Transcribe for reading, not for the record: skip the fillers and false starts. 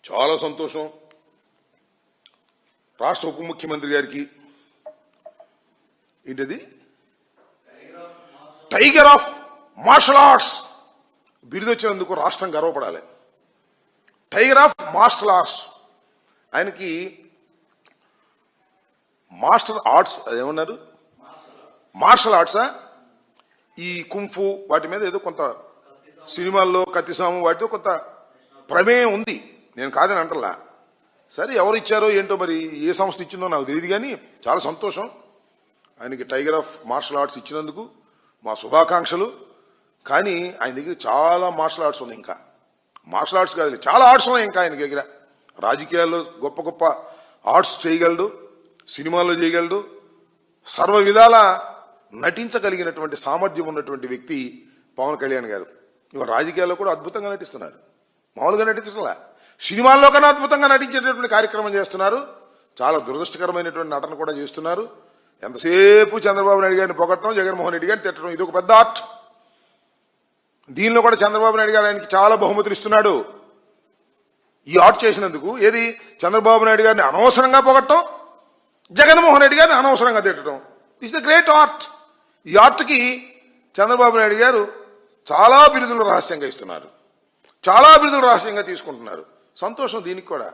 చాలా సంతోషం. రాష్ట్ర ఉప ముఖ్యమంత్రి గారికి ఏంటది టైగర్ ఆఫ్ మార్షల్ ఆర్ట్స్ బిరుదు వచ్చినందుకు రాష్ట్రం గర్వపడాలి. టైగర్ ఆఫ్ మార్షల్ ఆర్ట్స్, ఆయనకి మాస్టర్ ఆర్ట్స్ అదేమన్నారు, మార్షల్ ఆర్ట్సా, ఈ కుంఫు వాటి మీద ఏదో కొంత సినిమాల్లో కత్తిసాము వాటితో కొంత ప్రమేయం ఉంది, నేను కాదని అంటలా. సరే ఎవరు ఇచ్చారో ఏంటో, మరి ఏ సంస్థ ఇచ్చిందో నాకు తెలియదు, కానీ చాలా సంతోషం ఆయనకి టైగర్ ఆఫ్ మార్షల్ ఆర్ట్స్ ఇచ్చినందుకు మా శుభాకాంక్షలు. కానీ ఆయన దగ్గర చాలా మార్షల్ ఆర్ట్స్ ఉన్నాయి, ఇంకా మార్షల్ ఆర్ట్స్ కాదు చాలా ఆర్ట్స్ ఉన్నాయి ఇంకా ఆయన దగ్గర. రాజకీయాల్లో గొప్ప గొప్ప ఆర్ట్స్ చేయగలడు, సినిమాల్లో చేయగలడు, సర్వ విధాల నటించగలిగినటువంటి సామర్థ్యం ఉన్నటువంటి వ్యక్తి పవన్ కళ్యాణ్ గారు. ఇవాళ రాజకీయాల్లో కూడా అద్భుతంగా నటిస్తున్నారు, మామూలుగా నటించట్లా, సినిమాల్లో కన్నా అద్భుతంగా నటించేటటువంటి కార్యక్రమం చేస్తున్నారు. చాలా దురదృష్టకరమైనటువంటి నటన కూడా చేస్తున్నారు. ఎంతసేపు చంద్రబాబు నాయుడు గారిని పొగట్టడం, జగన్మోహన్ రెడ్డి గారిని తిట్టడం, ఇది ఒక పెద్ద ఆర్ట్. దీనిలో కూడా చంద్రబాబు నాయుడు గారు ఆయనకి చాలా బహుమతులు ఇస్తున్నాడు ఈ ఆర్ట్ చేసినందుకు. ఏది, చంద్రబాబు నాయుడు గారిని అనవసరంగా పొగట్టడం, జగన్మోహన్ రెడ్డి గారిని అనవసరంగా తిట్టడం. It's the great art. ఈ ఆర్ట్కి చంద్రబాబు నాయుడు గారు చాలా బిరుదులు రహస్యంగా ఇస్తున్నారు, చాలా బిరుదులు రహస్యంగా తీసుకుంటున్నారు. సంతోషం దీనికి కూడా.